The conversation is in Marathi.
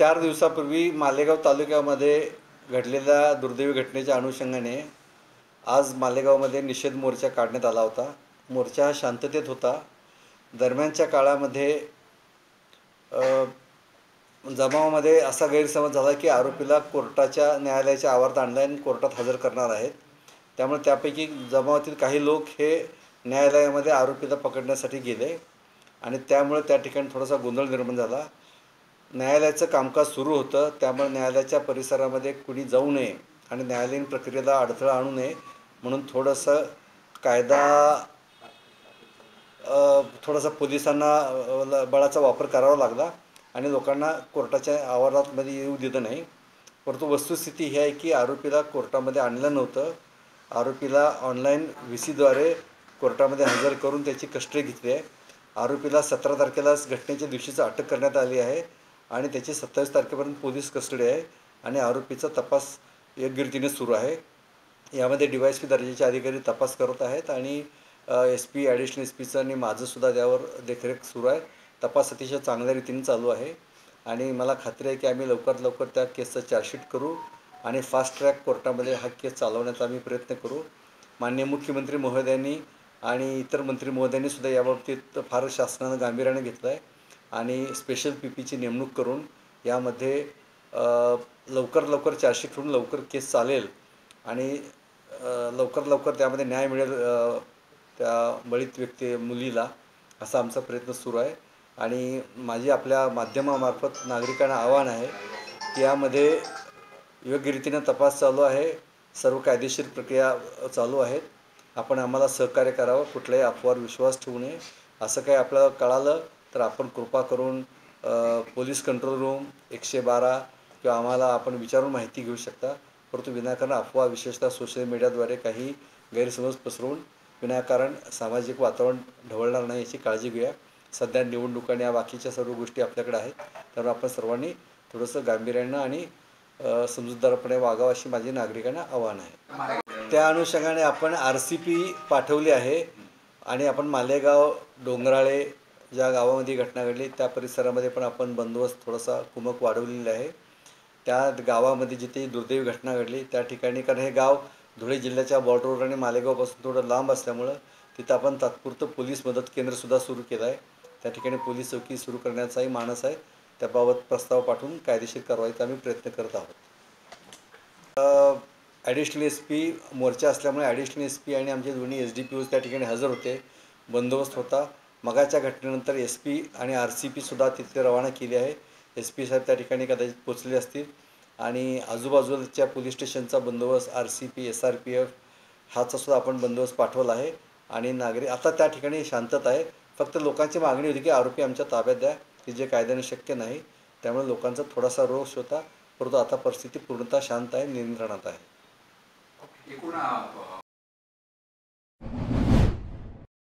4 दिवसापूर्वी मालेगाव तालुक्यामध्ये घडलेल्या दुर्दैवी घटनेच्या अनुषंगाने आज मालेगावमध्ये निषेध मोर्चा काढण्यात आला होता। मोर्चा हा शांततेत होता। दरम्यानच्या काळामध्ये जमावामध्ये असा गैरसमज झाला की आरोपीला कोर्टाच्या न्यायालयाच्या आवारात आणलं आणि कोर्टात हजर करणार आहेत। त्यामुळे त्यापैकी जमावातील काही लोक हे न्यायालयामध्ये आरोपीला पकडण्यासाठी गेले आणि त्यामुळे त्या ठिकाणी थोडासा गोंधळ निर्माण झाला। न्यायालयाचं कामकाज सुरू होतं, त्यामुळे न्यायालयाच्या परिसरामध्ये कुणी जाऊ नये आणि न्यायालयीन प्रक्रियेला अडथळा आणू नये म्हणून थोडंसं कायदा थोडासा पोलिसांना बळाचा वापर करावा लागला आणि लोकांना कोर्टाच्या आवारामध्ये येऊ दिलं नाही। परंतु वस्तुस्थिती ही आहे की आरोपीला कोर्टामध्ये आणलं नव्हतं। आरोपीला ऑनलाईन VC द्वारे कोर्टामध्ये हजर करून त्याची कस्टडी घेतली आहे। आरोपीला 17 तारखेलाच घटनेच्या दिवशीच अटक करण्यात आली आहे आणि त्याची 27 तारखेपर्यंत पोलीस कस्टडी आहे आणि आरोपीचा तपास योग्य रीतीने सुरू आहे। यामध्ये DYSP दर्जाचे अधिकारी तपास करत आहेत आणि SP, ॲडिशनल SPचं आणि माझंसुद्धा त्यावर देखरेख सुरू आहे। तपास अतिशय चांगल्या रीतीने चालू आहे आणि मला खात्री आहे की आम्ही लवकरात लवकर त्या केसचं चार्जशीट करू आणि फास्ट ट्रॅक कोर्टामध्ये हा केस चालवण्याचा आम्ही प्रयत्न करू। माननीय मुख्यमंत्री महोदयांनी आणि इतर मंत्री महोदयांनीसुद्धा याबाबतीत फार शासनानं गांभीर्याने घेतलं आहे आणि स्पेशल PP ची नेमणूक करून यामध्ये लवकर लवकर चार्जशीट होऊन लवकर केस चालेल आणि लवकर लवकर त्यामध्ये न्याय मिळेल त्या बळीत व्यक्ती मुलीला, असा आमचा प्रयत्न सुरू आहे। आणि माझी आपल्या माध्यमामार्फत नागरिकांना आव्हान आहे की यामध्ये योग्य रीतीने तपास चालू आहे, सर्व कायदेशीर प्रक्रिया चालू आहेत। आपण आम्हाला सहकार्य करावं, कुठल्याही अफवावर विश्वास ठेवू नये। असं काही आपल्याला कळालं तर आपण कृपा करून पोलीस कंट्रोल रूम 112 किंवा आम्हाला आपण विचारून माहिती घेऊ शकता। परंतु विनाकारण अफवा, विशेषतः सोशल मीडियाद्वारे काही गैरसमज पसरवून विनाकारण सामाजिक वातावरण ढवळणार नाही याची काळजी घेऊया। सध्या निवडणुका आणि या बाकीच्या सर्व गोष्टी आपल्याकडे आहेत, त्यामुळे आपण सर्वांनी थोडंसं गांभीर्यानं आणि समजूतदारपणे वागावं अशी माझी नागरिकांना आव्हान आहे। त्या अनुषंगाने आपण RCP पाठवली आहे आणि आपण मालेगाव, डोंगराळे ज्या गावामध्ये घटना घडली त्या परिसरामध्ये पण आपण बंदोबस्त थोडासा कुमक वाढवलेला आहे। त्या गावामध्ये जिथे दुर्दैवी घटना घडली त्या ठिकाणी, कारण हे गाव धुळे जिल्ह्याच्या बॉर्डरवर आणि मालेगावपासून थोडं लांब असल्यामुळं तिथं आपण तात्पुरतं पोलीस मदत केंद्रसुद्धा सुरू केलं आहे। त्या ठिकाणी पोलीस चौकी सुरू करण्याचाही मानस आहे। त्याबाबत प्रस्ताव पाठवून कायदेशीर कारवाईचा आम्ही प्रयत्न करत आहोत। ॲडिशनल SP मोर्चा असल्यामुळे ॲडिशनल SP आणि आमचे दोन्ही SDPOs त्या ठिकाणी हजर होते, बंदोबस्त होता। मगाच्या घटनेनंतर SP आणि RCPसुद्धा तिथे रवाना केली आहे। SP साहेब त्या ठिकाणी कदाचित पोचले असतील आणि आजूबाजूच्या पोलीस स्टेशनचा बंदोबस्त RCP, SRPF ह्याचासुद्धा आपण बंदोबस्त पाठवला आहे आणि आता त्या ठिकाणी शांतता आहे। फक्त लोकांची मागणी होती की आरोपी आमच्या ताब्यात द्या, की जे कायद्याने शक्य नाही। त्यामुळे लोकांचा थोडासा रोष होता, परंतु आता परिस्थिती पूर्णतः शांत आहे, नियंत्रणात आहे।